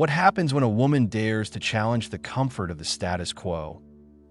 What happens when a woman dares to challenge the comfort of the status quo,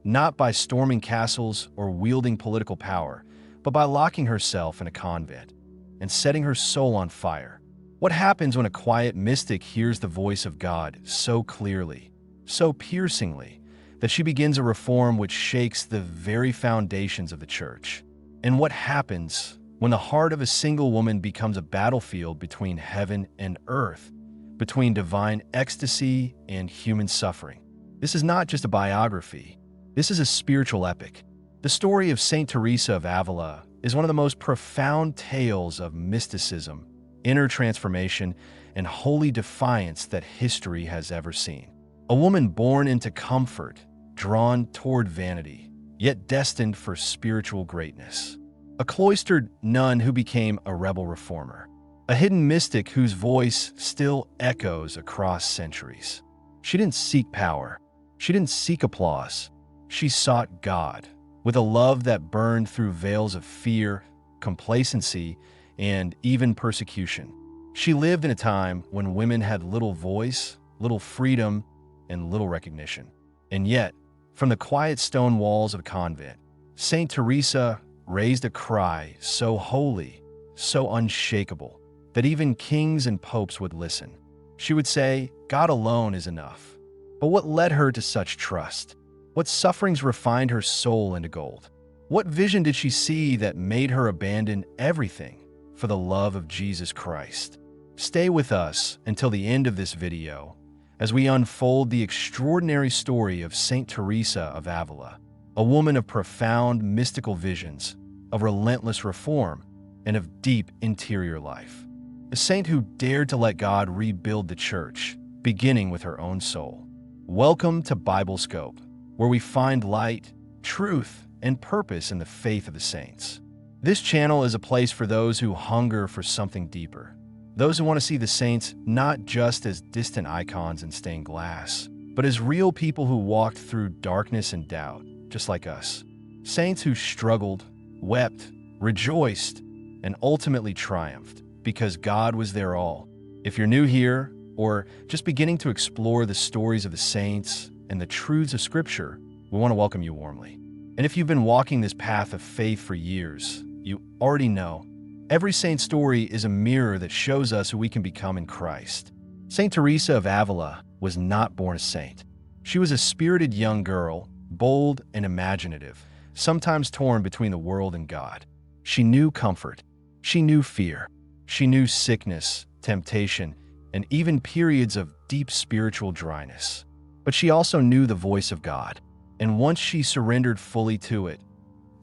not by storming castles or wielding political power, but by locking herself in a convent and setting her soul on fire? What happens when a quiet mystic hears the voice of God so clearly, so piercingly, that she begins a reform which shakes the very foundations of the church? And what happens when the heart of a single woman becomes a battlefield between heaven and earth, between divine ecstasy and human suffering? This is not just a biography. This is a spiritual epic. The story of Saint Teresa of Ávila is one of the most profound tales of mysticism, inner transformation, and holy defiance that history has ever seen. A woman born into comfort, drawn toward vanity, yet destined for spiritual greatness. A cloistered nun who became a rebel reformer. A hidden mystic whose voice still echoes across centuries. She didn't seek power. She didn't seek applause. She sought God with a love that burned through veils of fear, complacency, and even persecution. She lived in a time when women had little voice, little freedom, and little recognition. And yet, from the quiet stone walls of a convent, Saint Teresa raised a cry so holy, so unshakable, that even kings and popes would listen. She would say, "God alone is enough." But what led her to such trust? What sufferings refined her soul into gold? What vision did she see that made her abandon everything for the love of Jesus Christ? Stay with us until the end of this video as we unfold the extraordinary story of Saint Teresa of Ávila, a woman of profound mystical visions, of relentless reform, and of deep interior life. A saint who dared to let God rebuild the church, beginning with her own soul. Welcome to Biblescope, where we find light, truth, and purpose in the faith of the saints. This channel is a place for those who hunger for something deeper, those who want to see the saints not just as distant icons in stained glass, but as real people who walked through darkness and doubt, just like us. Saints who struggled, wept, rejoiced, and ultimately triumphed because God was their all. If you're new here, or just beginning to explore the stories of the saints and the truths of Scripture, we want to welcome you warmly. And if you've been walking this path of faith for years, you already know every saint story is a mirror that shows us who we can become in Christ. Saint Teresa of Ávila was not born a saint. She was a spirited young girl, bold and imaginative, sometimes torn between the world and God. She knew comfort. She knew fear. She knew sickness, temptation, and even periods of deep spiritual dryness. But she also knew the voice of God. And once she surrendered fully to it,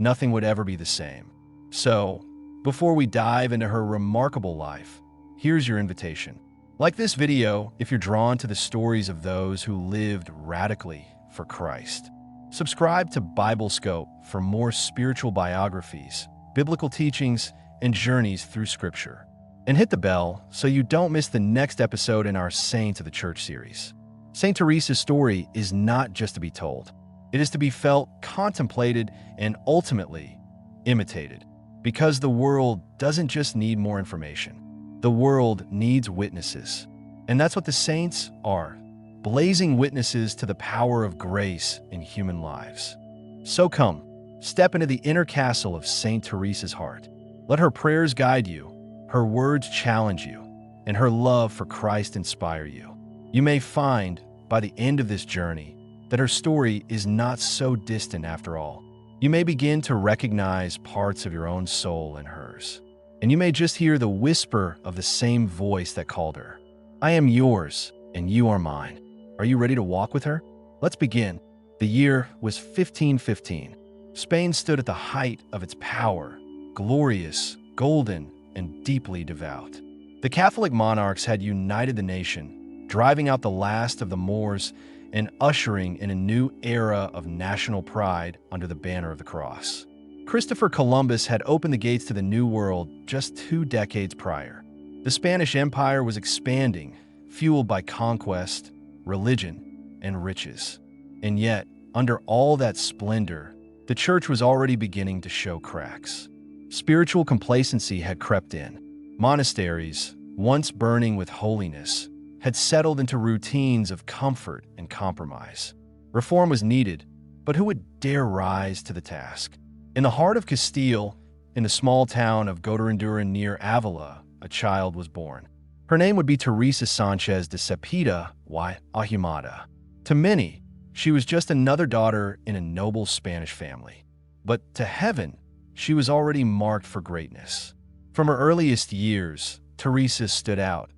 nothing would ever be the same. So, before we dive into her remarkable life, here's your invitation. Like this video if you're drawn to the stories of those who lived radically for Christ. Subscribe to Biblescope for more spiritual biographies, biblical teachings, and journeys through Scripture. And hit the bell so you don't miss the next episode in our Saints of the Church series. Saint Teresa's story is not just to be told. It is to be felt, contemplated, and ultimately imitated. Because the world doesn't just need more information. The world needs witnesses. And that's what the saints are, blazing witnesses to the power of grace in human lives. So come, step into the inner castle of Saint Teresa's heart. Let her prayers guide you, her words challenge you, and her love for Christ inspire you. You may find, by the end of this journey, that her story is not so distant after all. You may begin to recognize parts of your own soul in hers. And you may just hear the whisper of the same voice that called her. I am yours, and you are mine. Are you ready to walk with her? Let's begin. The year was 1515. Spain stood at the height of its power, glorious, golden, and deeply devout. The Catholic monarchs had united the nation, driving out the last of the Moors and ushering in a new era of national pride under the banner of the cross. Christopher Columbus had opened the gates to the New World just 2 decades prior. The Spanish Empire was expanding, fueled by conquest, religion, and riches. And yet, under all that splendor, the church was already beginning to show cracks. Spiritual complacency had crept in. Monasteries, once burning with holiness, had settled into routines of comfort and compromise. Reform was needed, but who would dare rise to the task? In the heart of Castile, in the small town of Gotarandura near Avila, a child was born. Her name would be Teresa Sanchez de Cepeda y Ahumada. To many, she was just another daughter in a noble Spanish family. But to heaven, she was already marked for greatness. From her earliest years, Teresa stood out,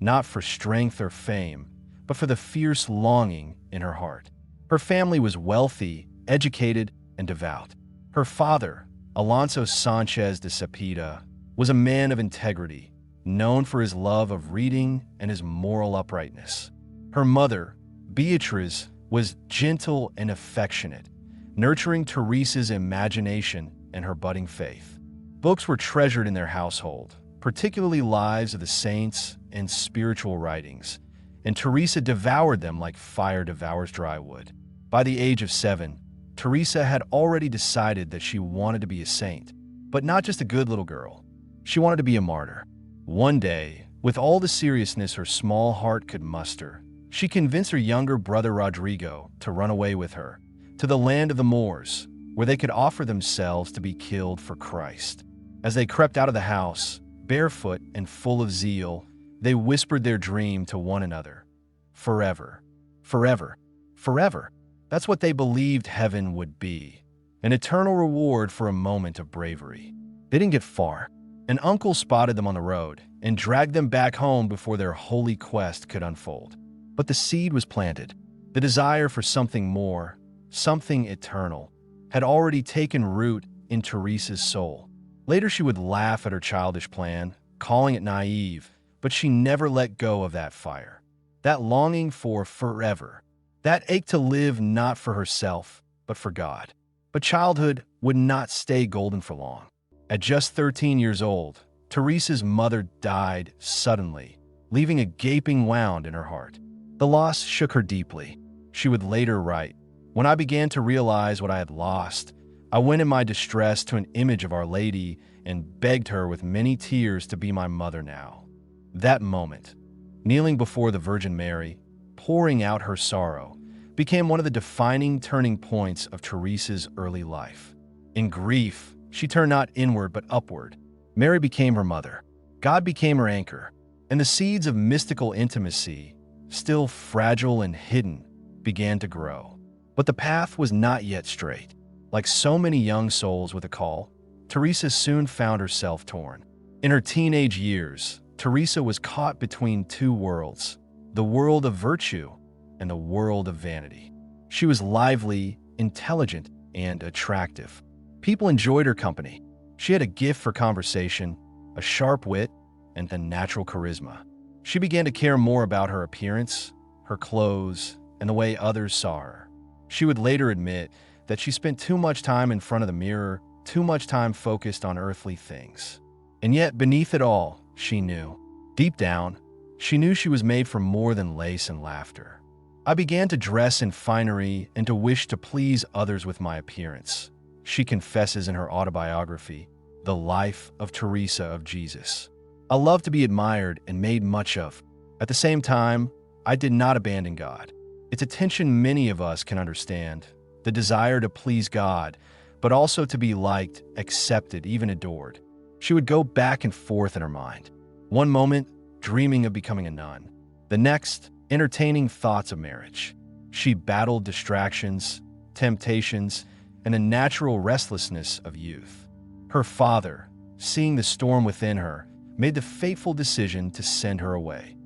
not for strength or fame, but for the fierce longing in her heart. Her family was wealthy, educated, and devout. Her father, Alonso Sanchez de Cepeda, was a man of integrity, known for his love of reading and his moral uprightness. Her mother, Beatriz, was gentle and affectionate, nurturing Teresa's imagination and her budding faith. Books were treasured in their household, particularly lives of the saints and spiritual writings, and Teresa devoured them like fire devours dry wood. By the age of 7, Teresa had already decided that she wanted to be a saint, but not just a good little girl. She wanted to be a martyr. One day, with all the seriousness her small heart could muster, she convinced her younger brother Rodrigo to run away with her to the land of the Moors, where they could offer themselves to be killed for Christ. As they crept out of the house, barefoot and full of zeal, they whispered their dream to one another. Forever, forever, forever. That's what they believed heaven would be, an eternal reward for a moment of bravery. They didn't get far. An uncle spotted them on the road and dragged them back home before their holy quest could unfold. But the seed was planted. The desire for something more, something eternal, had already taken root in Teresa's soul. Later she would laugh at her childish plan, calling it naive, but she never let go of that fire. That longing for forever. That ache to live not for herself, but for God. But childhood would not stay golden for long. At just 13 years old, Teresa's mother died suddenly, leaving a gaping wound in her heart. The loss shook her deeply. She would later write, "When I began to realize what I had lost, I went in my distress to an image of Our Lady and begged her with many tears to be my mother now." That moment, kneeling before the Virgin Mary, pouring out her sorrow, became one of the defining turning points of Teresa's early life. In grief, she turned not inward but upward. Mary became her mother. God became her anchor, and the seeds of mystical intimacy, still fragile and hidden, began to grow. But the path was not yet straight. Like so many young souls with a call, Teresa soon found herself torn. In her teenage years, Teresa was caught between two worlds, the world of virtue and the world of vanity. She was lively, intelligent, and attractive. People enjoyed her company. She had a gift for conversation, a sharp wit, and a natural charisma. She began to care more about her appearance, her clothes, and the way others saw her. She would later admit that she spent too much time in front of the mirror, too much time focused on earthly things. And yet, beneath it all, she knew. Deep down, she knew she was made for more than lace and laughter. "I began to dress in finery and to wish to please others with my appearance," she confesses in her autobiography, The Life of Teresa of Jesus. "I loved to be admired and made much of. At the same time, I did not abandon God. It's a tension many of us can understand, the desire to please God, but also to be liked, accepted, even adored." She would go back and forth in her mind. One moment, dreaming of becoming a nun. The next, entertaining thoughts of marriage. She battled distractions, temptations, and the natural restlessness of youth. Her father, seeing the storm within her, made the fateful decision to send her away.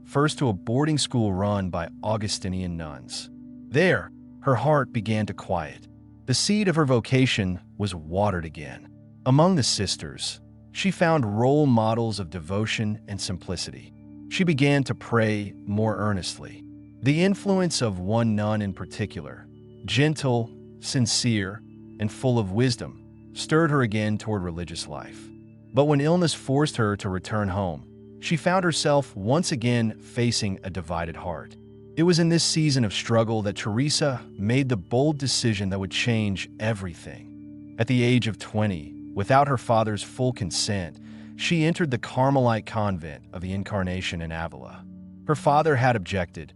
First to a boarding school run by Augustinian nuns. There, her heart began to quiet. The seed of her vocation was watered again. Among the sisters, she found role models of devotion and simplicity. She began to pray more earnestly. The influence of one nun in particular, gentle, sincere, and full of wisdom, stirred her again toward religious life. But when illness forced her to return home, she found herself once again facing a divided heart. It was in this season of struggle that Teresa made the bold decision that would change everything. At the age of 20, without her father's full consent, she entered the Carmelite convent of the Incarnation in Avila. Her father had objected,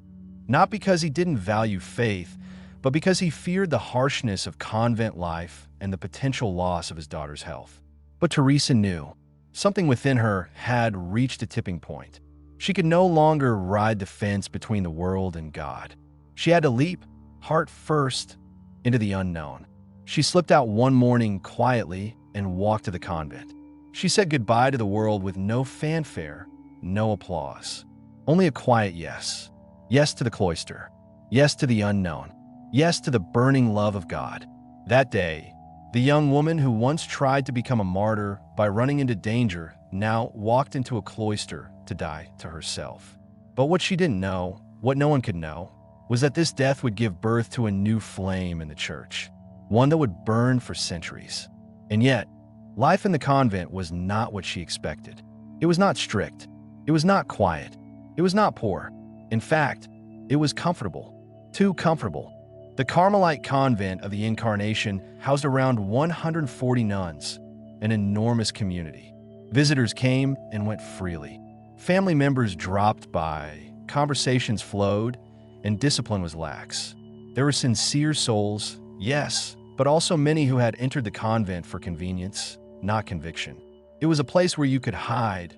not because he didn't value faith, but because he feared the harshness of convent life and the potential loss of his daughter's health. But Teresa knew something within her had reached a tipping point. She could no longer ride the fence between the world and God. She had to leap, heart first, into the unknown. She slipped out one morning quietly and walked to the convent. She said goodbye to the world with no fanfare, no applause, only a quiet yes. Yes to the cloister. Yes to the unknown. Yes to the burning love of God. That day, the young woman who once tried to become a martyr by running into danger now walked into a cloister to die to herself. But what she didn't know, what no one could know, was that this death would give birth to a new flame in the church, one that would burn for centuries. And yet, life in the convent was not what she expected. It was not strict. It was not quiet. It was not poor. In fact, it was comfortable. Too comfortable. The Carmelite convent of the Incarnation housed around 140 nuns, an enormous community. Visitors came and went freely. Family members dropped by, conversations flowed, and discipline was lax. There were sincere souls, yes, but also many who had entered the convent for convenience, not conviction. It was a place where you could hide,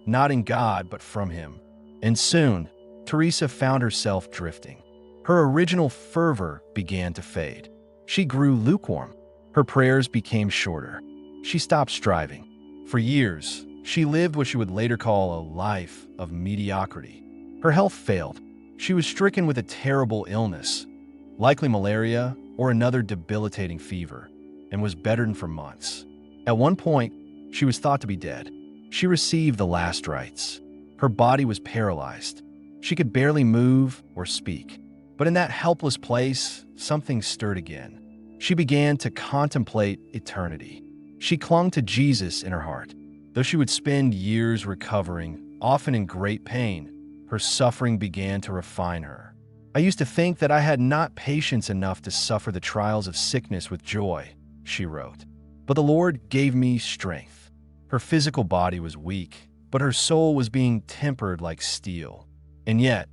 not in God, but from Him. And soon, Teresa found herself drifting. Her original fervor began to fade. She grew lukewarm. Her prayers became shorter. She stopped striving. For years, she lived what she would later call a life of mediocrity. Her health failed. She was stricken with a terrible illness, likely malaria or another debilitating fever, and was bedridden for months. At one point, she was thought to be dead. She received the last rites. Her body was paralyzed. She could barely move or speak. But in that helpless place, something stirred again. She began to contemplate eternity. She clung to Jesus in her heart. Though she would spend years recovering, often in great pain, her suffering began to refine her. I used to think that I had not patience enough to suffer the trials of sickness with joy, she wrote. But the Lord gave me strength. Her physical body was weak, but her soul was being tempered like steel. And yet,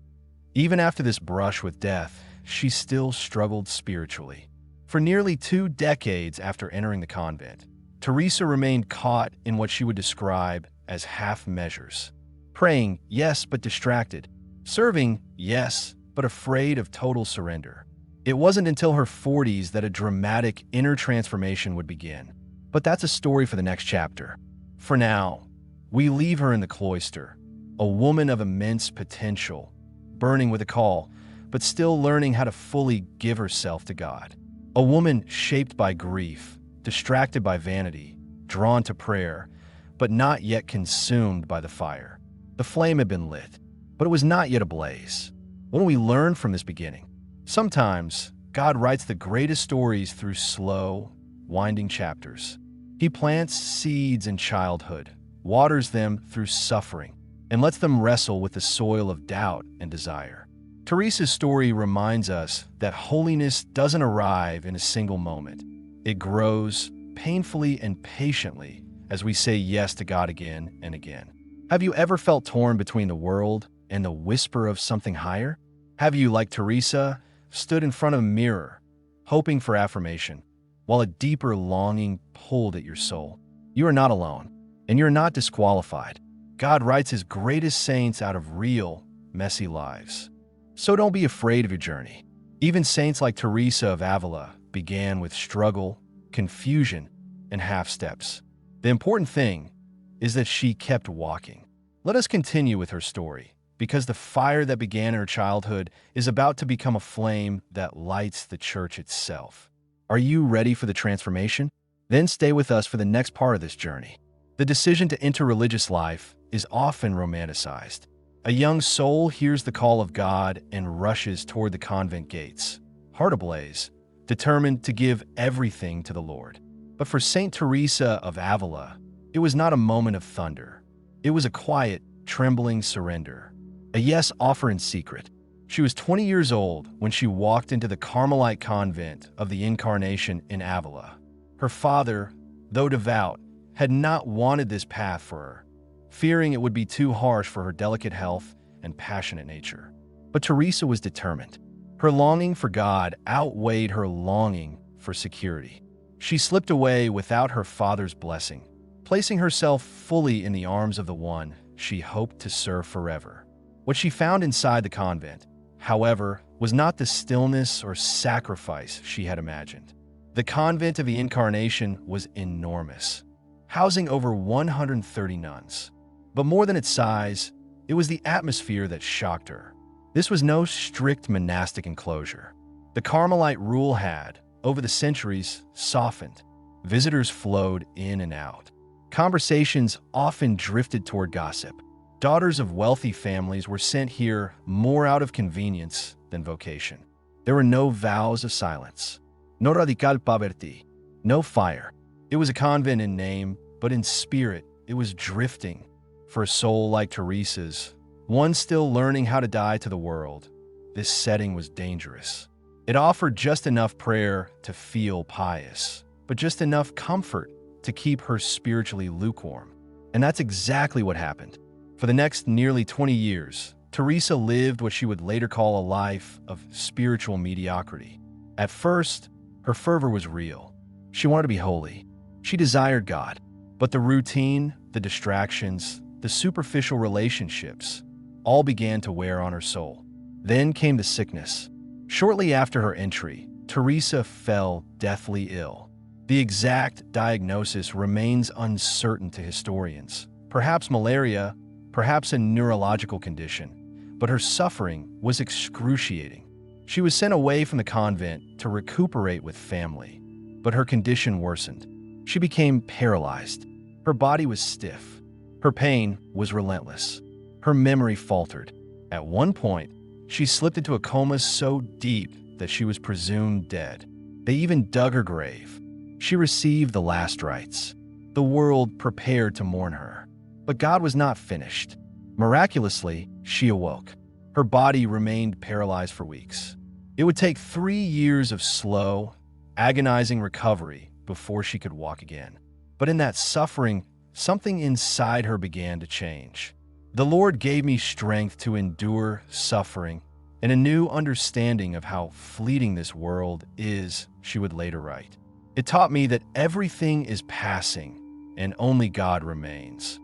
even after this brush with death, she still struggled spiritually. For nearly 2 decades after entering the convent, Teresa remained caught in what she would describe as half measures. Praying, yes, but distracted. Serving, yes, but afraid of total surrender. It wasn't until her 40s that a dramatic inner transformation would begin. But that's a story for the next chapter. For now, we leave her in the cloister, a woman of immense potential, burning with a call, but still learning how to fully give herself to God. A woman shaped by grief, distracted by vanity, drawn to prayer, but not yet consumed by the fire. The flame had been lit, but it was not yet ablaze. What do we learn from this beginning? Sometimes, God writes the greatest stories through slow, winding chapters. He plants seeds in childhood, waters them through suffering, and lets them wrestle with the soil of doubt and desire. Teresa's story reminds us that holiness doesn't arrive in a single moment. It grows painfully and patiently as we say yes to God again and again. Have you ever felt torn between the world and the whisper of something higher? Have you, like Teresa, stood in front of a mirror, hoping for affirmation, while a deeper longing pulled at your soul? You are not alone, and you're not disqualified. God writes His greatest saints out of real, messy lives. So don't be afraid of your journey. Even saints like Teresa of Ávila began with struggle, confusion, and half steps. The important thing is that she kept walking. Let us continue with her story, because the fire that began in her childhood is about to become a flame that lights the church itself. Are you ready for the transformation? Then stay with us for the next part of this journey. The decision to enter religious life is often romanticized. A young soul hears the call of God and rushes toward the convent gates, heart ablaze, determined to give everything to the Lord. But for Saint Teresa of Ávila, it was not a moment of thunder. It was a quiet, trembling surrender. A yes offer in secret. She was 20 years old when she walked into the Carmelite convent of the Incarnation in Ávila. Her father, though devout, had not wanted this path for her, fearing it would be too harsh for her delicate health and passionate nature. But Teresa was determined. Her longing for God outweighed her longing for security. She slipped away without her father's blessing, placing herself fully in the arms of the one she hoped to serve forever. What she found inside the convent, however, was not the stillness or sacrifice she had imagined. The convent of the Incarnation was enormous, housing over 130 nuns. But more than its size, it was the atmosphere that shocked her. This was no strict monastic enclosure. The Carmelite rule had, over the centuries, softened. Visitors flowed in and out. Conversations often drifted toward gossip. Daughters of wealthy families were sent here more out of convenience than vocation. There were no vows of silence, no radical poverty, no fire. It was a convent in name, but in spirit, it was drifting. For a soul like Teresa's, one still learning how to die to the world, this setting was dangerous. It offered just enough prayer to feel pious, but just enough comfort to keep her spiritually lukewarm. And that's exactly what happened. For the next nearly 20 years, Teresa lived what she would later call a life of spiritual mediocrity. At first, her fervor was real. She wanted to be holy. She desired God. But the routine, the distractions, the superficial relationships, all began to wear on her soul. Then came the sickness. Shortly after her entry, Teresa fell deathly ill. The exact diagnosis remains uncertain to historians. Perhaps malaria, perhaps a neurological condition, but her suffering was excruciating. She was sent away from the convent to recuperate with family, but her condition worsened. She became paralyzed. Her body was stiff. Her pain was relentless. Her memory faltered. At one point, she slipped into a coma so deep that she was presumed dead. They even dug her grave. She received the last rites. The world prepared to mourn her. But God was not finished. Miraculously, she awoke. Her body remained paralyzed for weeks. It would take 3 years of slow, agonizing recovery before she could walk again. But in that suffering, something inside her began to change. The Lord gave me strength to endure suffering and a new understanding of how fleeting this world is, she would later write. It taught me that everything is passing and only God remains.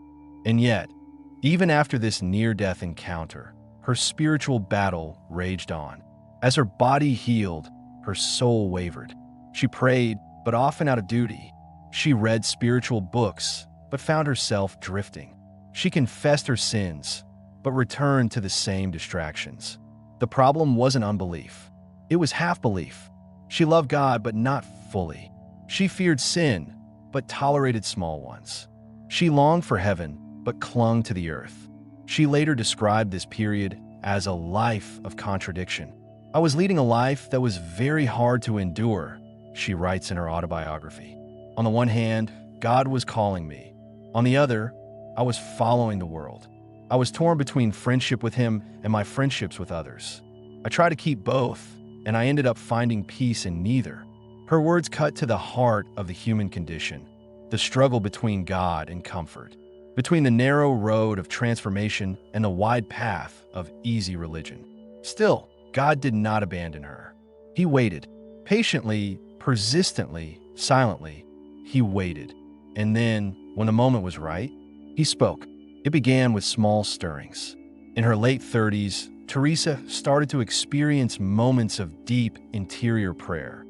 And yet, even after this near-death encounter, her spiritual battle raged on. As her body healed, her soul wavered. She prayed, but often out of duty. She read spiritual books, but found herself drifting. She confessed her sins, but returned to the same distractions. The problem wasn't unbelief. It was half-belief. She loved God, but not fully. She feared sin, but tolerated small ones. She longed for heaven, but clung to the earth. She later described this period as a life of contradiction. I was leading a life that was very hard to endure, she writes in her autobiography. On the one hand, God was calling me. On the other, I was following the world. I was torn between friendship with him and my friendships with others. I tried to keep both, and I ended up finding peace in neither. Her words cut to the heart of the human condition, the struggle between God and comfort, between the narrow road of transformation and the wide path of easy religion. Still, God did not abandon her. He waited, patiently, persistently, silently. He waited. And then, when the moment was right, he spoke. It began with small stirrings. In her late 30s, Teresa started to experience moments of deep interior prayer,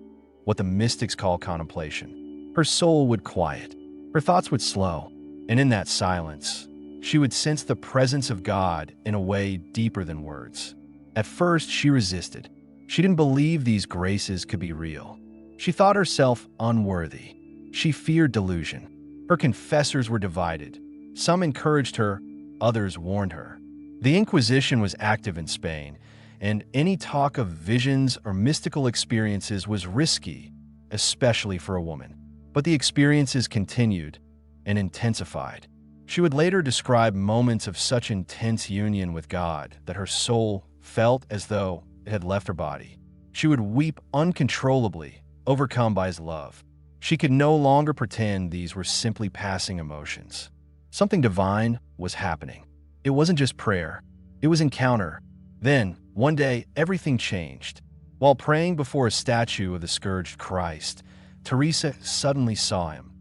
what the mystics call contemplation. Her soul would quiet. Her thoughts would slow. And in that silence, she would sense the presence of God in a way deeper than words. At first, she resisted. She didn't believe these graces could be real. She thought herself unworthy. She feared delusion. Her confessors were divided. Some encouraged her, others warned her. The Inquisition was active in Spain, and any talk of visions or mystical experiences was risky, especially for a woman. But the experiences continued and intensified. She would later describe moments of such intense union with God that her soul felt as though it had left her body. She would weep uncontrollably, overcome by his love. She could no longer pretend these were simply passing emotions. Something divine was happening. It wasn't just prayer. It was encounter. Then, one day, everything changed. While praying before a statue of the scourged Christ, Teresa suddenly saw him,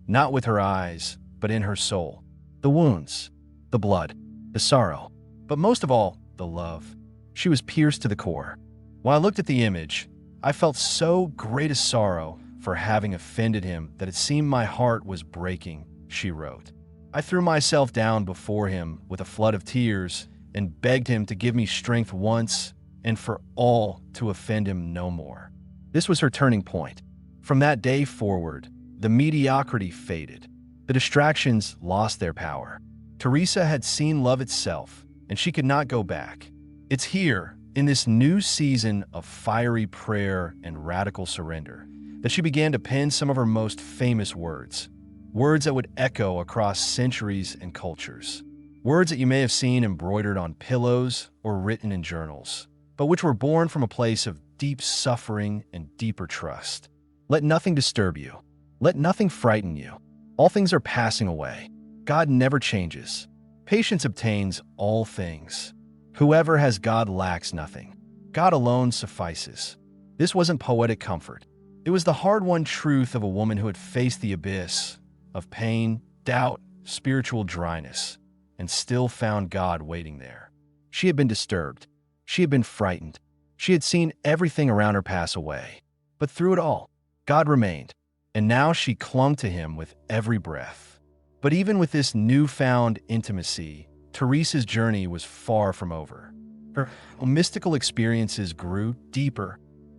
not with her eyes, but in her soul. The wounds, the blood, the sorrow, but most of all, the love. She was pierced to the core. While I looked at the image, I felt so great a sorrow for having offended him that it seemed my heart was breaking, she wrote. I threw myself down before him with a flood of tears and begged him to give me strength once and for all to offend him no more. This was her turning point. From that day forward, the mediocrity faded. The distractions lost their power. Teresa had seen love itself, and she could not go back. It's here, in this new season of fiery prayer and radical surrender, that she began to pen some of her most famous words. Words that would echo across centuries and cultures. Words that you may have seen embroidered on pillows or written in journals, but which were born from a place of deep suffering and deeper trust. Let nothing disturb you. Let nothing frighten you. All things are passing away. God never changes. Patience obtains all things. Whoever has God lacks nothing. God alone suffices. This wasn't poetic comfort. It was the hard-won truth of a woman who had faced the abyss of pain, doubt, spiritual dryness, and still found God waiting there. She had been disturbed. She had been frightened. She had seen everything around her pass away. But through it all, God remained, and now she clung to him with every breath. But even with this newfound intimacy, Teresa's journey was far from over. Her mystical experiences grew deeper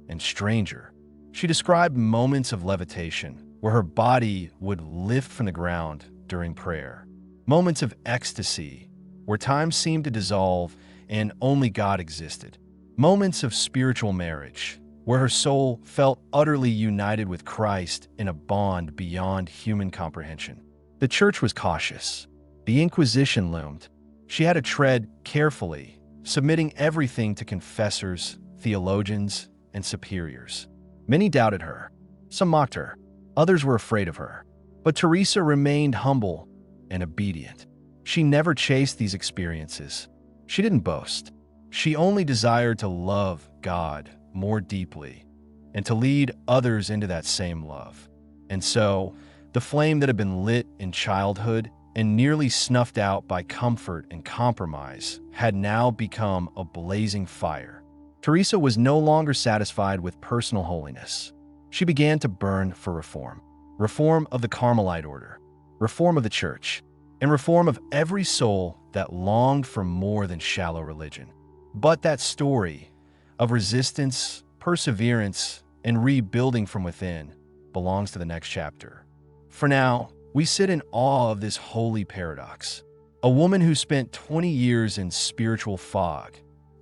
and stranger. She described moments of levitation where her body would lift from the ground during prayer. Moments of ecstasy where time seemed to dissolve and only God existed. Moments of spiritual marriage where her soul felt utterly united with Christ in a bond beyond human comprehension. The church was cautious. The Inquisition loomed. She had to tread carefully, submitting everything to confessors, theologians, and superiors. Many doubted her. Some mocked her. Others were afraid of her. But Teresa remained humble and obedient. She never chased these experiences. She didn't boast. She only desired to love God more deeply and to lead others into that same love. And so, the flame that had been lit in childhood and nearly snuffed out by comfort and compromise had now become a blazing fire. Teresa was no longer satisfied with personal holiness. She began to burn for reform. Reform of the Carmelite order, reform of the church, and reform of every soul that longed for more than shallow religion. But that story of resistance, perseverance, and rebuilding from within belongs to the next chapter. For now, we sit in awe of this holy paradox. A woman who spent 20 years in spiritual fog,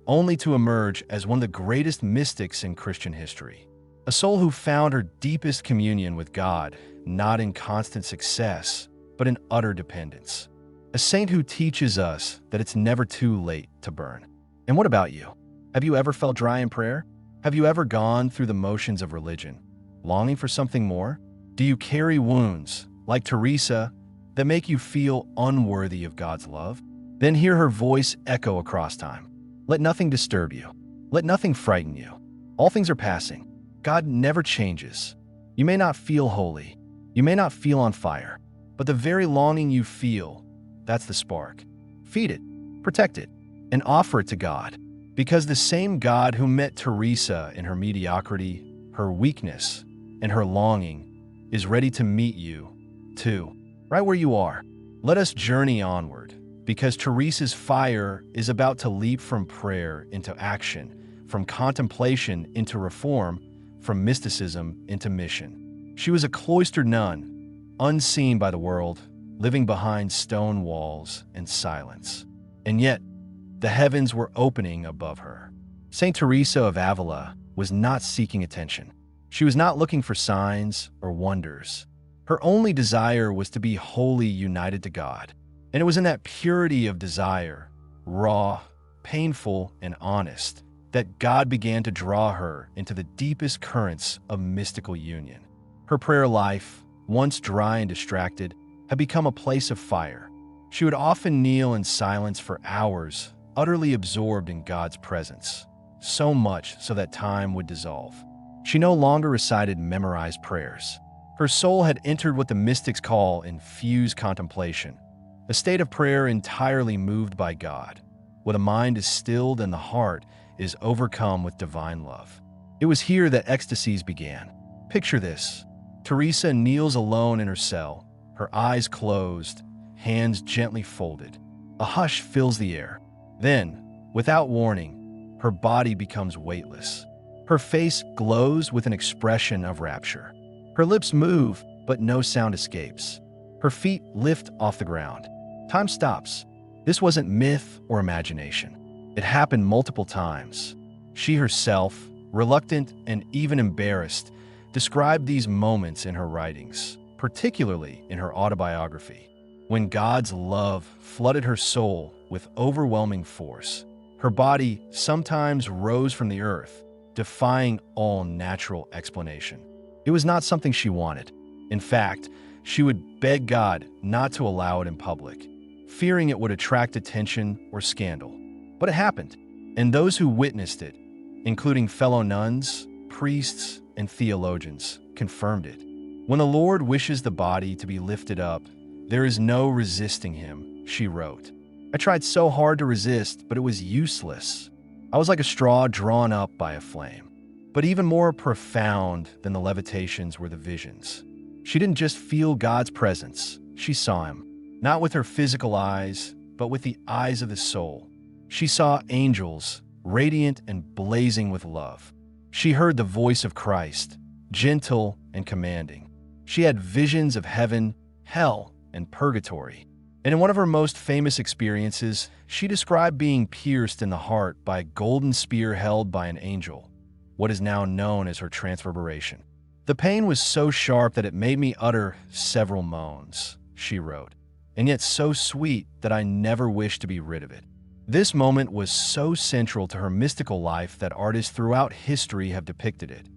only to emerge as one of the greatest mystics in Christian history. A soul who found her deepest communion with God, not in constant success, but in utter dependence. A saint who teaches us that it's never too late to burn. And what about you? Have you ever felt dry in prayer? Have you ever gone through the motions of religion, longing for something more? Do you carry wounds, like Teresa, that make you feel unworthy of God's love? Then hear her voice echo across time. Let nothing disturb you. Let nothing frighten you. All things are passing. God never changes. You may not feel holy. You may not feel on fire. But the very longing you feel, that's the spark. Feed it, protect it, and offer it to God. Because the same God who met Teresa in her mediocrity, her weakness, and her longing is ready to meet you, too, right where you are. Let us journey onward, because Teresa's fire is about to leap from prayer into action, from contemplation into reform, from mysticism into mission. She was a cloistered nun, unseen by the world, living behind stone walls and silence. And yet, the heavens were opening above her. Saint Teresa of Ávila was not seeking attention. She was not looking for signs or wonders. Her only desire was to be wholly united to God. And it was in that purity of desire, raw, painful, and honest, that God began to draw her into the deepest currents of mystical union. Her prayer life, once dry and distracted, had become a place of fire. She would often kneel in silence for hours, utterly absorbed in God's presence, so much so that time would dissolve. She no longer recited memorized prayers. Her soul had entered what the mystics call infused contemplation, a state of prayer entirely moved by God, where the mind is stilled and the heart is overcome with divine love. It was here that ecstasies began. Picture this. Teresa kneels alone in her cell, her eyes closed, hands gently folded. A hush fills the air. Then, without warning, her body becomes weightless. Her face glows with an expression of rapture. Her lips move, but no sound escapes. Her feet lift off the ground. Time stops. This wasn't myth or imagination. It happened multiple times. She herself, reluctant and even embarrassed, described these moments in her writings, particularly in her autobiography. When God's love flooded her soul with overwhelming force, her body sometimes rose from the earth, defying all natural explanation. It was not something she wanted. In fact, she would beg God not to allow it in public, fearing it would attract attention or scandal. But it happened, and those who witnessed it, including fellow nuns, priests, and theologians, confirmed it. When the Lord wishes the body to be lifted up, there is no resisting him, she wrote. I tried so hard to resist, but it was useless. I was like a straw drawn up by a flame. But even more profound than the levitations were the visions. She didn't just feel God's presence, she saw him, not with her physical eyes, but with the eyes of the soul. She saw angels, radiant and blazing with love. She heard the voice of Christ, gentle and commanding. She had visions of heaven, hell, and purgatory. And in one of her most famous experiences, she described being pierced in the heart by a golden spear held by an angel, what is now known as her transfiguration. The pain was so sharp that it made me utter several moans, she wrote, and yet so sweet that I never wished to be rid of it. This moment was so central to her mystical life that artists throughout history have depicted it.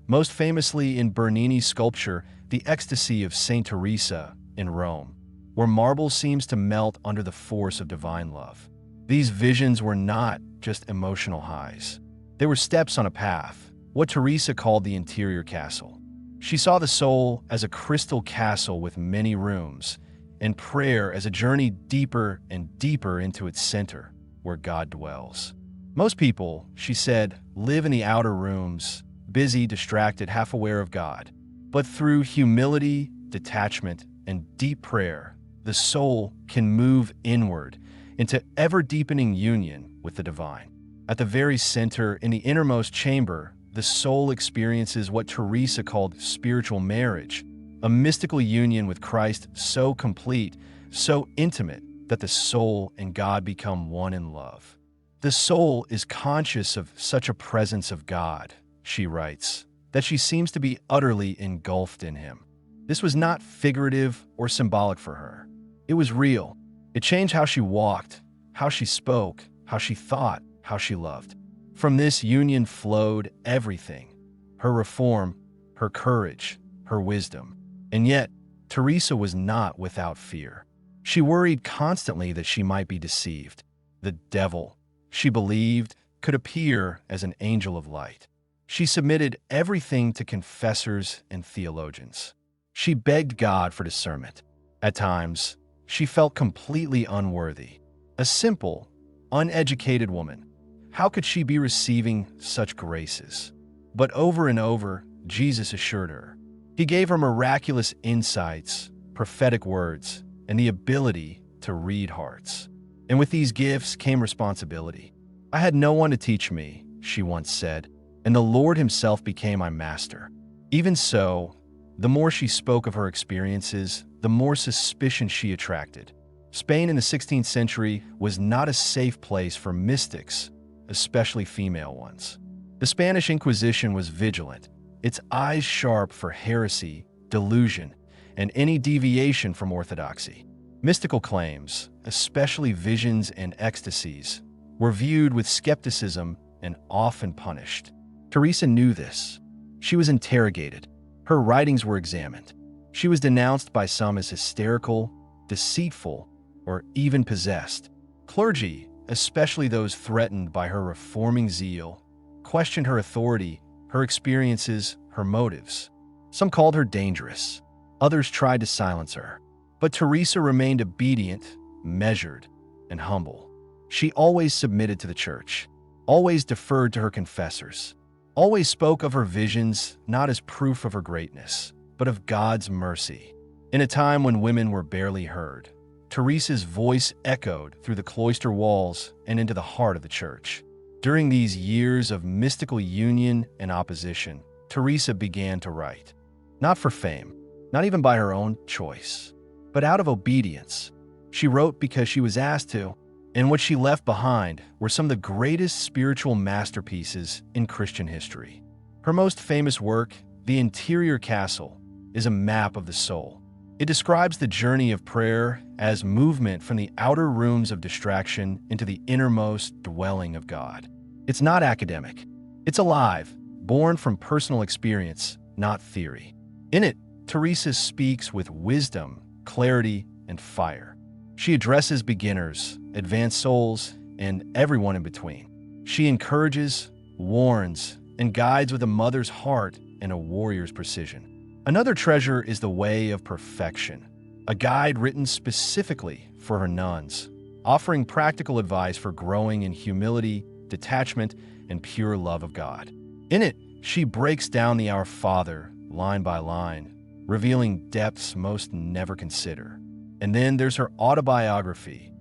Most famously in Bernini's sculpture, The Ecstasy of Saint Teresa in Rome, where marble seems to melt under the force of divine love. These visions were not just emotional highs. They were steps on a path, what Teresa called the interior castle. She saw the soul as a crystal castle with many rooms, and prayer as a journey deeper and deeper into its center, where God dwells. Most people, she said, live in the outer rooms, busy, distracted, half aware of God. But through humility, detachment, and deep prayer, the soul can move inward into ever-deepening union with the divine. At the very center, in the innermost chamber, the soul experiences what Teresa called spiritual marriage, a mystical union with Christ so complete, so intimate, that the soul and God become one in love. The soul is conscious of such a presence of God, she writes, that she seems to be utterly engulfed in him. This was not figurative or symbolic for her. It was real. It changed how she walked, how she spoke, how she thought, how she loved. From this union flowed everything: her reform, her courage, her wisdom. And yet, Teresa was not without fear. She worried constantly that she might be deceived. The devil, she believed, could appear as an angel of light. She submitted everything to confessors and theologians. She begged God for discernment. At times, she felt completely unworthy. A simple, uneducated woman. How could she be receiving such graces? But over and over, Jesus assured her. He gave her miraculous insights, prophetic words, and the ability to read hearts. And with these gifts came responsibility. I had no one to teach me, she once said, and the Lord himself became my master. Even so, the more she spoke of her experiences, the more suspicion she attracted. Spain in the 16th century was not a safe place for mystics, especially female ones. The Spanish Inquisition was vigilant, its eyes sharp for heresy, delusion, and any deviation from orthodoxy. Mystical claims, especially visions and ecstasies, were viewed with skepticism and often punished. Teresa knew this. She was interrogated. Her writings were examined. She was denounced by some as hysterical, deceitful, or even possessed. Clergy, especially those threatened by her reforming zeal, questioned her authority, her experiences, her motives. Some called her dangerous. Others tried to silence her. But Teresa remained obedient, measured, and humble. She always submitted to the church, always deferred to her confessors, always spoke of her visions not as proof of her greatness, but of God's mercy. In a time when women were barely heard, Teresa's voice echoed through the cloister walls and into the heart of the church. During these years of mystical union and opposition, Teresa began to write, not for fame, not even by her own choice, but out of obedience. She wrote because she was asked to, and what she left behind were some of the greatest spiritual masterpieces in Christian history. Her most famous work, The Interior Castle, is a map of the soul. It describes the journey of prayer as movement from the outer rooms of distraction into the innermost dwelling of God. It's not academic. It's alive, born from personal experience, not theory. In it, Teresa speaks with wisdom, clarity, and fire. She addresses beginners, advanced souls, and everyone in between. She encourages, warns, and guides with a mother's heart and a warrior's precision. Another treasure is The Way of Perfection, a guide written specifically for her nuns, offering practical advice for growing in humility, detachment, and pure love of God. In it, she breaks down the Our Father line by line, revealing depths most never consider. And then there's her autobiography,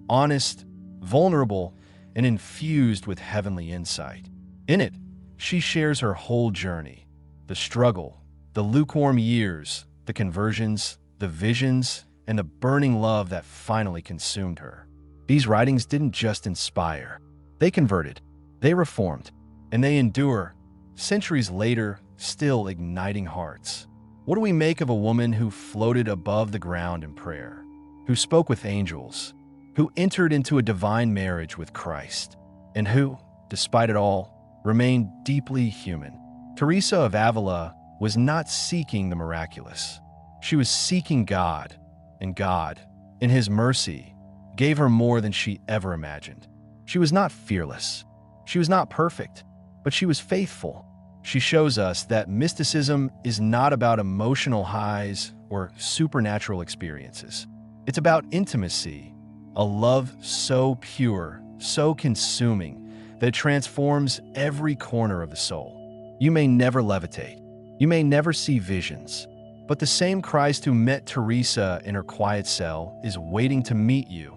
honest, vulnerable, and infused with heavenly insight. In it, she shares her whole journey, the struggle, the lukewarm years, the conversions, the visions, and the burning love that finally consumed her. These writings didn't just inspire. They converted, they reformed, and they endure, centuries later, still igniting hearts. What do we make of a woman who floated above the ground in prayer, who spoke with angels, who entered into a divine marriage with Christ, and who, despite it all, remained deeply human? Teresa of Avila was not seeking the miraculous. She was seeking God, and God, in His mercy, gave her more than she ever imagined. She was not fearless. She was not perfect, but she was faithful. She shows us that mysticism is not about emotional highs or supernatural experiences. It's about intimacy, a love so pure, so consuming, that it transforms every corner of the soul. You may never levitate. You may never see visions, but the same Christ who met Teresa in her quiet cell is waiting to meet you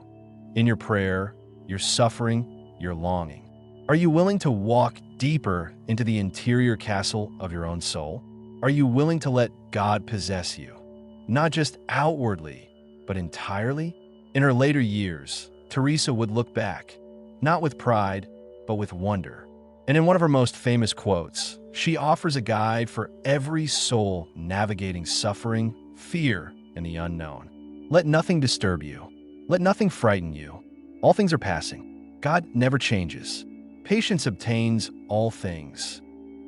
in your prayer, your suffering, your longing. Are you willing to walk deeper into the interior castle of your own soul? Are you willing to let God possess you, not just outwardly, but entirely? In her later years, Teresa would look back, not with pride, but with wonder. And in one of her most famous quotes, she offers a guide for every soul navigating suffering, fear, and the unknown. Let nothing disturb you. Let nothing frighten you. All things are passing. God never changes. Patience obtains all things.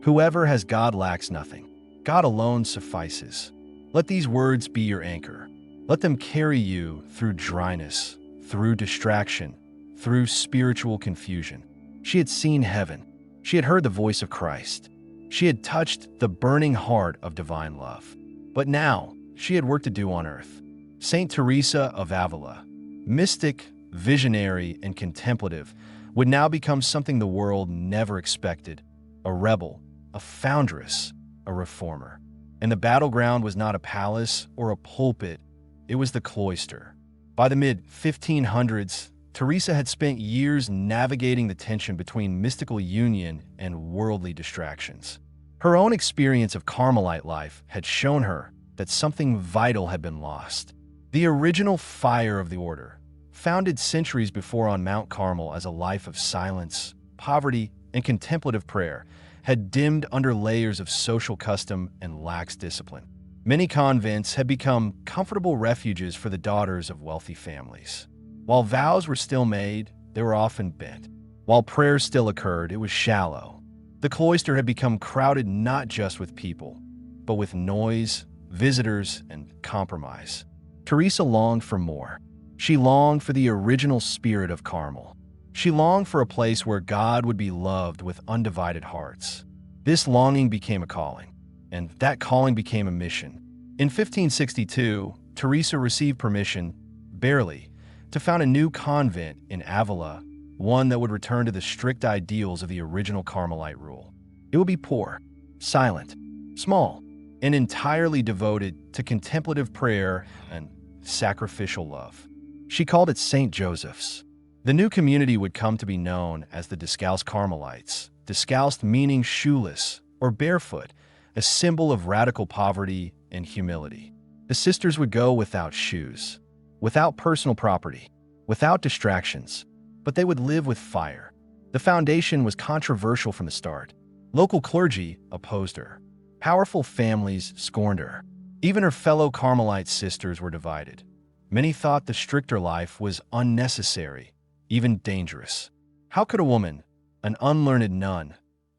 Whoever has God lacks nothing. God alone suffices. Let these words be your anchor. Let them carry you through dryness, through distraction, through spiritual confusion. She had seen heaven. She had heard the voice of Christ. She had touched the burning heart of divine love. But now, she had work to do on earth. Saint Teresa of Ávila, mystic, visionary, and contemplative, would now become something the world never expected: a rebel, a foundress, a reformer. And the battleground was not a palace or a pulpit, it was the cloister. By the mid-1500s, Teresa had spent years navigating the tension between mystical union and worldly distractions. Her own experience of Carmelite life had shown her that something vital had been lost. The original fire of the order, founded centuries before on Mount Carmel as a life of silence, poverty, and contemplative prayer, had dimmed under layers of social custom and lax discipline. Many convents had become comfortable refuges for the daughters of wealthy families. While vows were still made, they were often bent. While prayer still occurred, it was shallow. The cloister had become crowded not just with people, but with noise, visitors, and compromise. Teresa longed for more. She longed for the original spirit of Carmel. She longed for a place where God would be loved with undivided hearts. This longing became a calling, and that calling became a mission. In 1562, Teresa received permission, barely, to found a new convent in Ávila, one that would return to the strict ideals of the original Carmelite rule. It would be poor, silent, small, and entirely devoted to contemplative prayer and sacrificial love. She called it St. Joseph's. The new community would come to be known as the Descalced Carmelites, descalced meaning shoeless or barefoot, a symbol of radical poverty and humility. The sisters would go without shoes, without personal property, without distractions, but they would live with fire. The foundation was controversial from the start. Local clergy opposed her. Powerful families scorned her. Even her fellow Carmelite sisters were divided. Many thought the stricter life was unnecessary, even dangerous. How could a woman, an unlearned nun,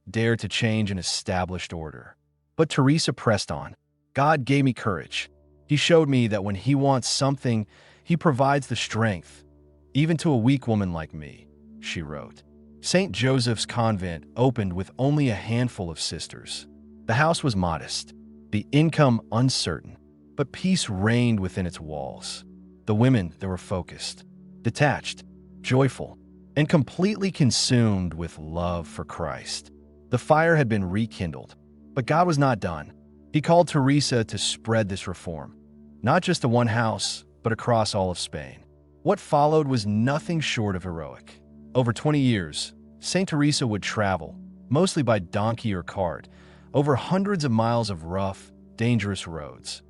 dare to change an established order? But Teresa pressed on. God gave me courage. He showed me that when He wants something, He provides the strength, even to a weak woman like me, she wrote. St. Joseph's Convent opened with only a handful of sisters. The house was modest, the income uncertain, but peace reigned within its walls. The women there were focused, detached, joyful, and completely consumed with love for Christ. The fire had been rekindled, but God was not done. He called Teresa to spread this reform, not just to one house, but across all of Spain. What followed was nothing short of heroic. Over 20 years, Saint Teresa would travel, mostly by donkey or cart, over hundreds of miles of rough, dangerous roads,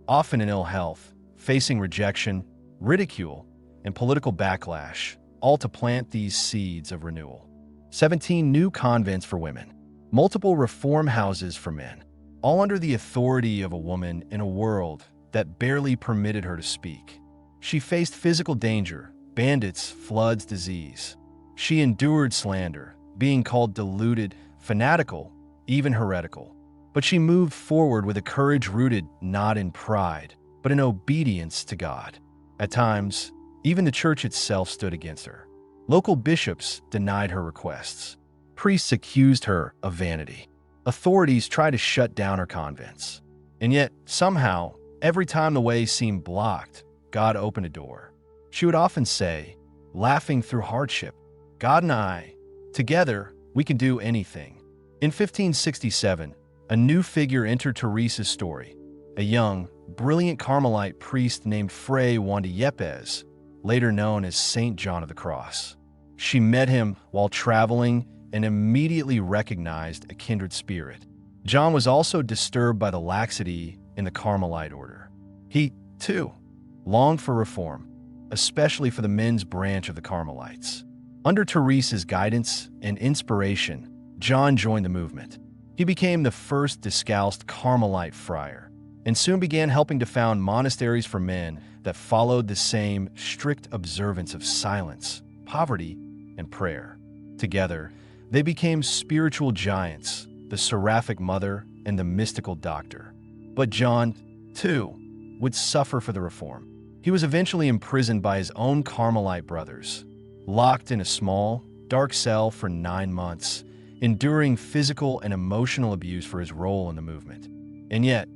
often in ill health, facing rejection, ridicule, and political backlash, all to plant these seeds of renewal. 17 new convents for women, multiple reform houses for men, all under the authority of a woman in a world that barely permitted her to speak. She faced physical danger, bandits, floods, disease. She endured slander, being called deluded, fanatical, even heretical. But she moved forward with a courage rooted not in pride, but in obedience to God. At times, even the church itself stood against her. Local bishops denied her requests. Priests accused her of vanity. Authorities tried to shut down her convents. And yet, somehow, every time the way seemed blocked, God opened a door. She would often say, laughing through hardship, God and I, together, we can do anything. In 1567, a new figure entered Teresa's story, a young, brilliant Carmelite priest named Fray Juan de Yepes, later known as Saint John of the Cross. She met him while traveling and immediately recognized a kindred spirit. John was also disturbed by the laxity in the Carmelite order. He, too, longed for reform, especially for the men's branch of the Carmelites. Under Teresa's guidance and inspiration, John joined the movement. He became the first descalced Carmelite friar, and soon began helping to found monasteries for men that followed the same strict observance of silence, poverty, and prayer. Together, they became spiritual giants, the seraphic mother and the mystical doctor. But John, too, would suffer for the reform. He was eventually imprisoned by his own Carmelite brothers, locked in a small, dark cell for 9 months, enduring physical and emotional abuse for his role in the movement. And yet,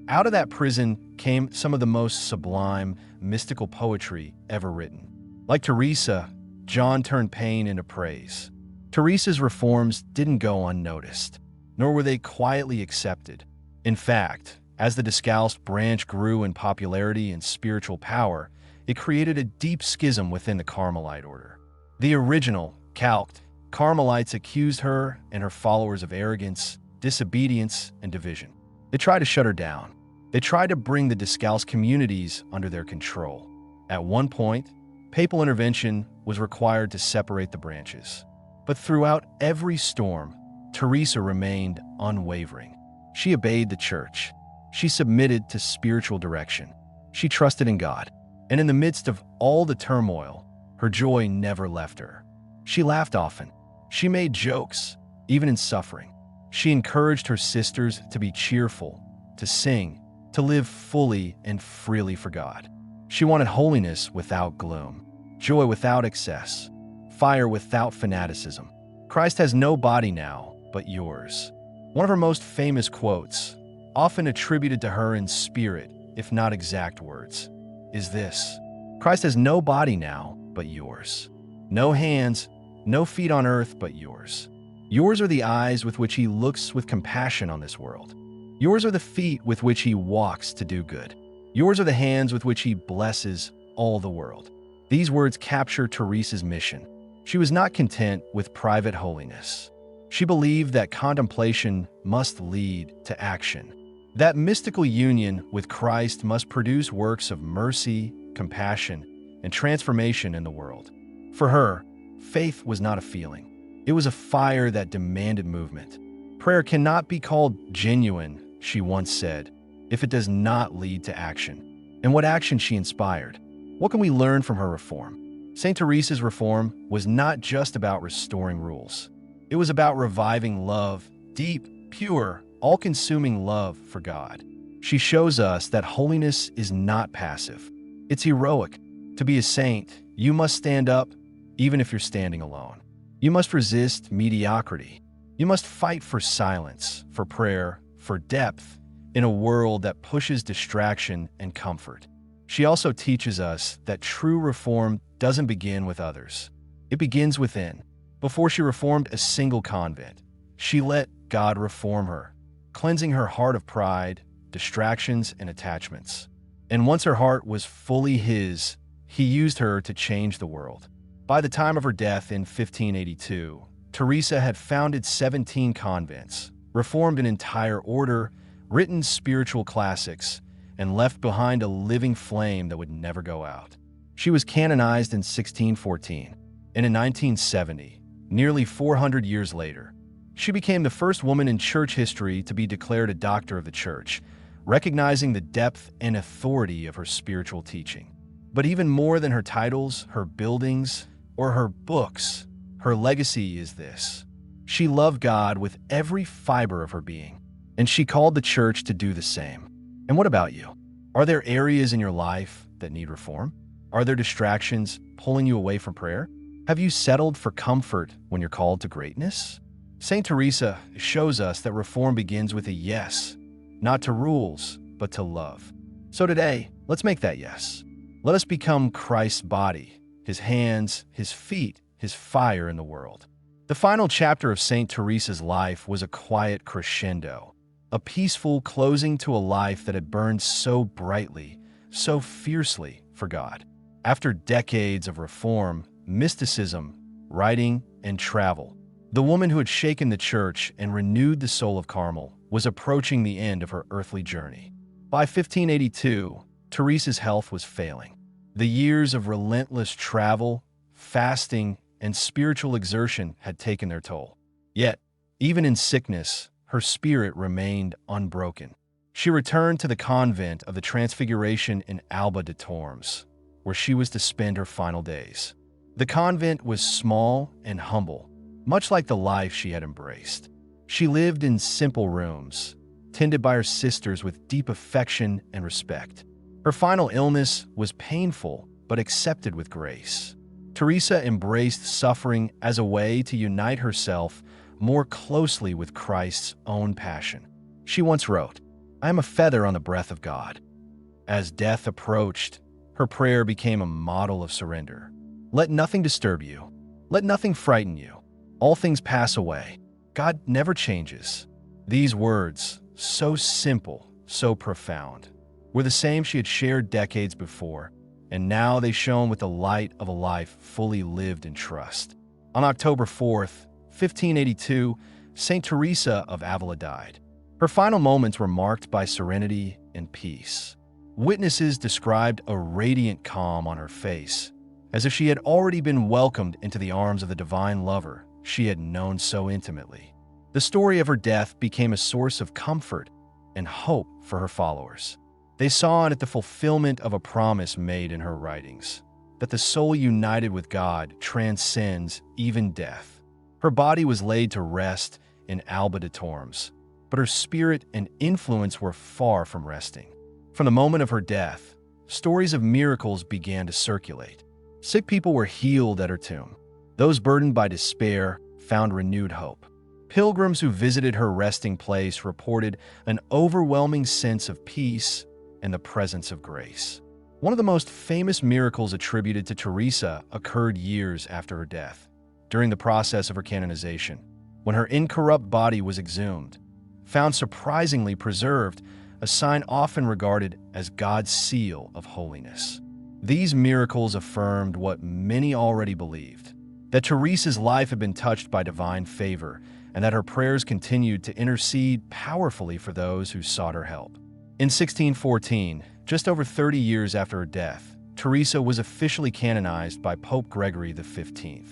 out of that prison came some of the most sublime, mystical poetry ever written. Like Teresa, John turned pain into praise. Teresa's reforms didn't go unnoticed, nor were they quietly accepted. In fact, as the Descalced branch grew in popularity and spiritual power, it created a deep schism within the Carmelite order. The original, calqued, Carmelites accused her and her followers of arrogance, disobedience, and division. They tried to shut her down. They tried to bring the Descalced communities under their control. At one point, papal intervention was required to separate the branches. But throughout every storm, Teresa remained unwavering. She obeyed the church. She submitted to spiritual direction. She trusted in God. And in the midst of all the turmoil, her joy never left her. She laughed often. She made jokes, even in suffering. She encouraged her sisters to be cheerful, to sing, to live fully and freely for God. She wanted holiness without gloom, joy without excess, fire without fanaticism. Christ has no body now but yours. One of her most famous quotes, often attributed to her in spirit, if not exact words, is this: Christ has no body now but yours. No hands, no feet on earth but yours. Yours are the eyes with which he looks with compassion on this world. Yours are the feet with which he walks to do good. Yours are the hands with which he blesses all the world. These words capture Teresa's mission. She was not content with private holiness. She believed that contemplation must lead to action. That mystical union with Christ must produce works of mercy, compassion, and transformation in the world. For her, faith was not a feeling. It was a fire that demanded movement. Prayer cannot be called genuine, she once said, if it does not lead to action. And what action she inspired? What can we learn from her reform? Saint Teresa's reform was not just about restoring rules. It was about reviving love, deep, pure, all-consuming love for God. She shows us that holiness is not passive. It's heroic. To be a saint, you must stand up, even if you're standing alone. You must resist mediocrity. You must fight for silence, for prayer, for depth, in a world that pushes distraction and comfort. She also teaches us that true reform doesn't begin with others. It begins within. Before she reformed a single convent, she let God reform her, cleansing her heart of pride, distractions, and attachments. And once her heart was fully his, he used her to change the world. By the time of her death in 1582, Teresa had founded 17 convents, reformed an entire order, written spiritual classics, and left behind a living flame that would never go out. She was canonized in 1614, and in 1970, nearly 400 years later, she became the first woman in church history to be declared a doctor of the church, recognizing the depth and authority of her spiritual teaching. But even more than her titles, her buildings, or her books, her legacy is this: she loved God with every fiber of her being, and she called the church to do the same. And what about you? Are there areas in your life that need reform? Are there distractions pulling you away from prayer? Have you settled for comfort when you're called to greatness? Saint Teresa shows us that reform begins with a yes, not to rules, but to love. So today, let's make that yes. Let us become Christ's body, his hands, his feet, his fire in the world. The final chapter of Saint Teresa's life was a quiet crescendo, a peaceful closing to a life that had burned so brightly, so fiercely for God. After decades of reform, mysticism, writing, and travel, the woman who had shaken the church and renewed the soul of Carmel was approaching the end of her earthly journey. By 1582, Teresa's health was failing. The years of relentless travel, fasting, and spiritual exertion had taken their toll. Yet, even in sickness, her spirit remained unbroken. She returned to the convent of the Transfiguration in Alba de Tormes, where she was to spend her final days. The convent was small and humble, much like the life she had embraced. She lived in simple rooms, tended by her sisters with deep affection and respect. Her final illness was painful, but accepted with grace. Teresa embraced suffering as a way to unite herself more closely with Christ's own passion. She once wrote, "I am a feather on the breath of God." As death approached, her prayer became a model of surrender. Let nothing disturb you. Let nothing frighten you. All things pass away. God never changes. These words, so simple, so profound, were the same she had shared decades before, and now they shone with the light of a life fully lived in trust. On October 4th, 1582, Saint Teresa of Ávila died. Her final moments were marked by serenity and peace. Witnesses described a radiant calm on her face, as if she had already been welcomed into the arms of the divine lover she had known so intimately. The story of her death became a source of comfort and hope for her followers. They saw in it the fulfillment of a promise made in her writings, that the soul united with God transcends even death. Her body was laid to rest in Alba de Tormes, but her spirit and influence were far from resting. From the moment of her death, stories of miracles began to circulate. Sick people were healed at her tomb. Those burdened by despair found renewed hope. Pilgrims who visited her resting place reported an overwhelming sense of peace and the presence of grace. One of the most famous miracles attributed to Teresa occurred years after her death, during the process of her canonization, when her incorrupt body was exhumed, found surprisingly preserved, a sign often regarded as God's seal of holiness. These miracles affirmed what many already believed, that Teresa's life had been touched by divine favor, and that her prayers continued to intercede powerfully for those who sought her help. In 1614, just over 30 years after her death, Teresa was officially canonized by Pope Gregory XV.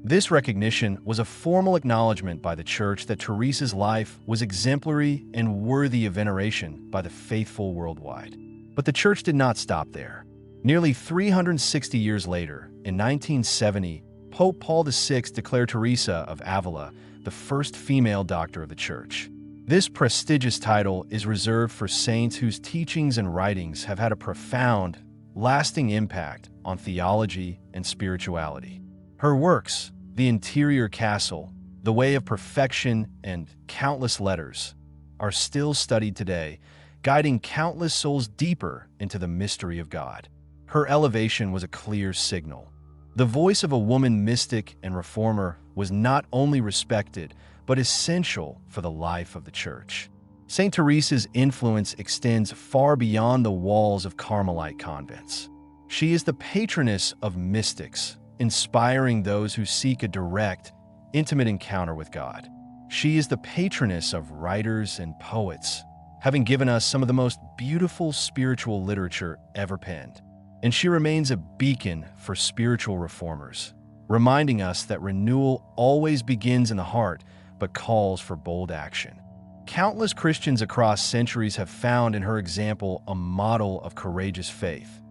This recognition was a formal acknowledgement by the Church that Teresa's life was exemplary and worthy of veneration by the faithful worldwide. But the Church did not stop there. Nearly 360 years later, in 1970, Pope Paul VI declared Teresa of Ávila the first female doctor of the Church. This prestigious title is reserved for saints whose teachings and writings have had a profound, lasting impact on theology and spirituality. Her works, The Interior Castle, The Way of Perfection, and countless letters, are still studied today, guiding countless souls deeper into the mystery of God. Her elevation was a clear signal. The voice of a woman mystic and reformer was not only respected, but essential for the life of the Church. Saint Teresa's influence extends far beyond the walls of Carmelite convents. She is the patroness of mystics, inspiring those who seek a direct, intimate encounter with God. She is the patroness of writers and poets, having given us some of the most beautiful spiritual literature ever penned. And she remains a beacon for spiritual reformers, reminding us that renewal always begins in the heart, but calls for bold action. Countless Christians across centuries have found in her example a model of courageous faith,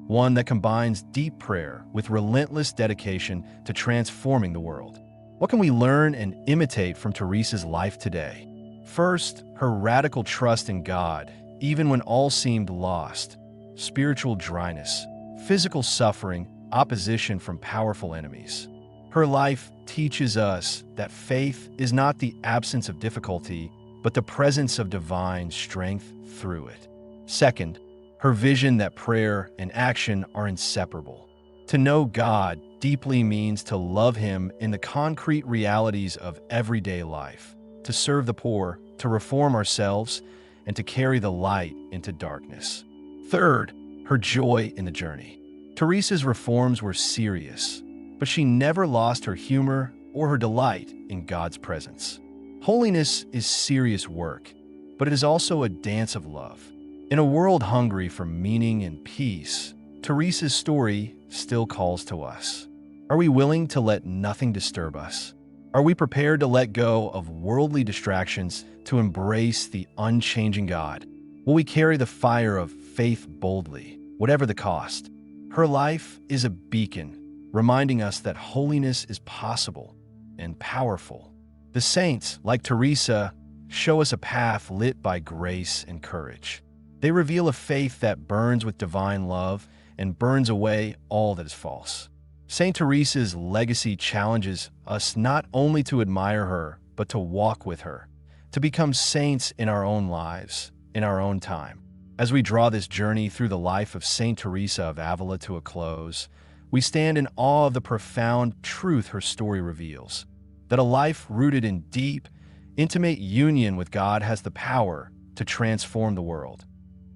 one that combines deep prayer with relentless dedication to transforming the world. What can we learn and imitate from Teresa's life today? First, her radical trust in God, even when all seemed lost, spiritual dryness, physical suffering, opposition from powerful enemies. Her life teaches us that faith is not the absence of difficulty, but the presence of divine strength through it. Second, her vision that prayer and action are inseparable. To know God deeply means to love Him in the concrete realities of everyday life, to serve the poor, to reform ourselves, and to carry the light into darkness. Third, her joy in the journey. Teresa's reforms were serious, but she never lost her humor or her delight in God's presence. Holiness is serious work, but it is also a dance of love. In a world hungry for meaning and peace, Teresa's story still calls to us. Are we willing to let nothing disturb us? Are we prepared to let go of worldly distractions to embrace the unchanging God? Will we carry the fire of faith boldly, whatever the cost? Her life is a beacon, reminding us that holiness is possible and powerful. The saints, like Teresa, show us a path lit by grace and courage. They reveal a faith that burns with divine love and burns away all that is false. Saint Teresa's legacy challenges us not only to admire her, but to walk with her, to become saints in our own lives, in our own time. As we draw this journey through the life of Saint Teresa of Ávila to a close, we stand in awe of the profound truth her story reveals, that a life rooted in deep, intimate union with God has the power to transform the world,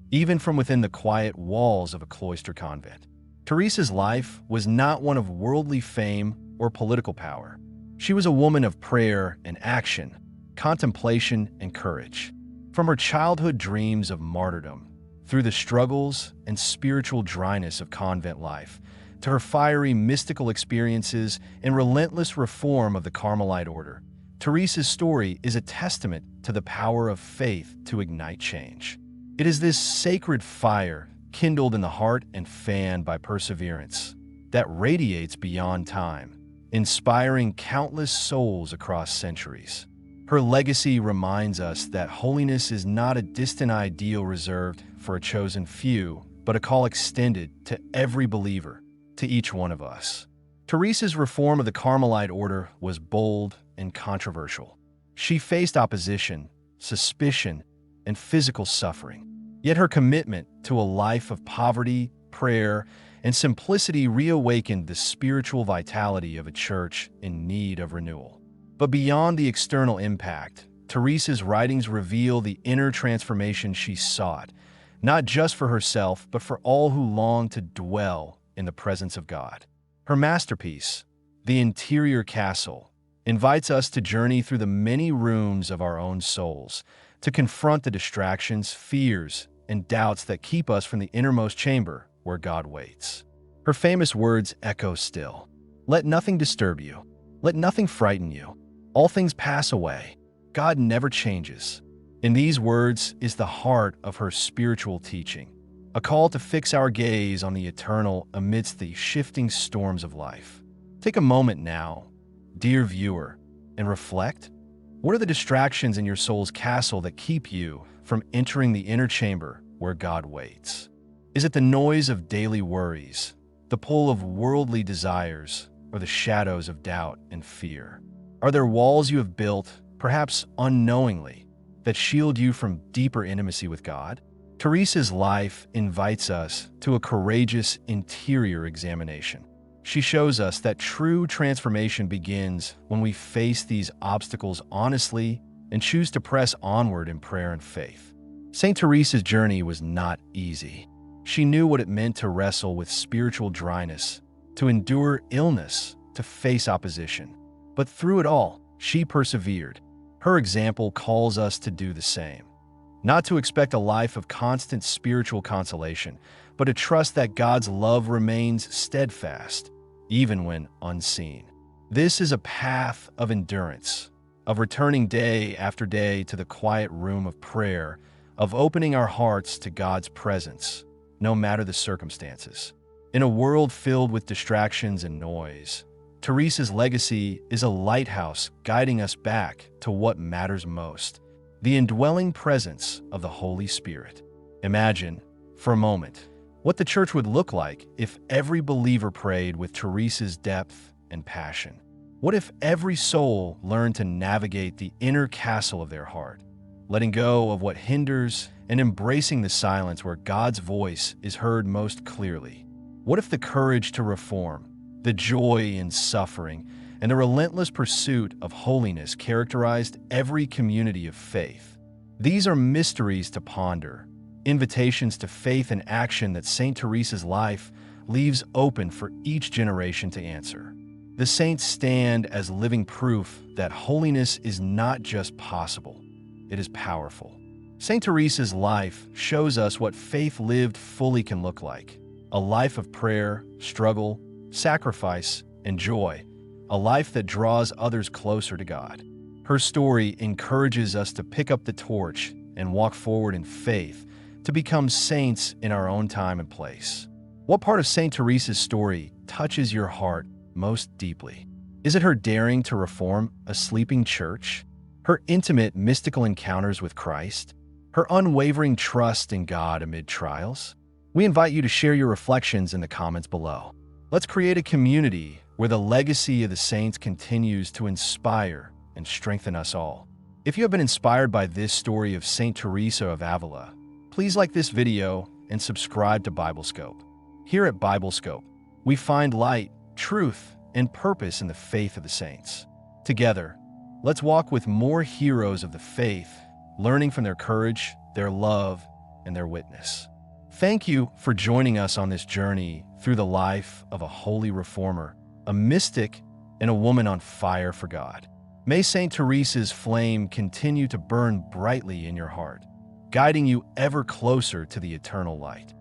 even from within the quiet walls of a cloister convent. Teresa's life was not one of worldly fame or political power. She was a woman of prayer and action, contemplation and courage. From her childhood dreams of martyrdom, through the struggles and spiritual dryness of convent life, to her fiery mystical experiences and relentless reform of the Carmelite order, Teresa's story is a testament to the power of faith to ignite change. It is this sacred fire, kindled in the heart and fanned by perseverance, that radiates beyond time, inspiring countless souls across centuries. Her legacy reminds us that holiness is not a distant ideal reserved for a chosen few, but a call extended to every believer, to each one of us. Teresa's reform of the Carmelite order was bold and controversial. She faced opposition, suspicion, and physical suffering. Yet her commitment to a life of poverty, prayer, and simplicity reawakened the spiritual vitality of a church in need of renewal. But beyond the external impact, Teresa's writings reveal the inner transformation she sought, not just for herself, but for all who long to dwell in the presence of God. Her masterpiece, The Interior Castle, invites us to journey through the many rooms of our own souls, to confront the distractions, fears, and doubts that keep us from the innermost chamber where God waits. Her famous words echo still. Let nothing disturb you. Let nothing frighten you. All things pass away. God never changes. In these words is the heart of her spiritual teaching, a call to fix our gaze on the eternal amidst the shifting storms of life. Take a moment now, dear viewer, and reflect. What are the distractions in your soul's castle that keep you from entering the inner chamber where God waits? Is it the noise of daily worries, the pull of worldly desires, or the shadows of doubt and fear? Are there walls you have built, perhaps unknowingly, that shield you from deeper intimacy with God? Teresa's life invites us to a courageous interior examination. She shows us that true transformation begins when we face these obstacles honestly and choose to press onward in prayer and faith. Saint Teresa's journey was not easy. She knew what it meant to wrestle with spiritual dryness, to endure illness, to face opposition. But through it all, she persevered. Her example calls us to do the same. Not to expect a life of constant spiritual consolation, but to trust that God's love remains steadfast, even when unseen. This is a path of endurance, of returning day after day to the quiet room of prayer, of opening our hearts to God's presence, no matter the circumstances. In a world filled with distractions and noise, Teresa's legacy is a lighthouse guiding us back to what matters most, the indwelling presence of the Holy Spirit. Imagine, for a moment, what the church would look like if every believer prayed with Teresa's depth and passion. What if every soul learned to navigate the inner castle of their heart, letting go of what hinders and embracing the silence where God's voice is heard most clearly? What if the courage to reform, the joy in suffering, and the relentless pursuit of holiness characterized every community of faith? These are mysteries to ponder, invitations to faith and action that Saint Teresa's life leaves open for each generation to answer. The saints stand as living proof that holiness is not just possible, it is powerful. Saint Teresa's life shows us what faith lived fully can look like: a life of prayer, struggle, sacrifice, and joy, a life that draws others closer to God. Her story encourages us to pick up the torch and walk forward in faith, to become saints in our own time and place. What part of Saint Teresa's story touches your heart most deeply? Is it her daring to reform a sleeping church? Her intimate mystical encounters with Christ? Her unwavering trust in God amid trials? We invite you to share your reflections in the comments below. Let's create a community where the legacy of the saints continues to inspire and strengthen us all. If you have been inspired by this story of Saint Teresa of Ávila, please like this video and subscribe to Biblescope. Here at Biblescope, we find light, truth, and purpose in the faith of the saints. Together, let's walk with more heroes of the faith, learning from their courage, their love, and their witness. Thank you for joining us on this journey through the life of a holy reformer, a mystic, and a woman on fire for God. May Saint Teresa's flame continue to burn brightly in your heart, guiding you ever closer to the eternal light.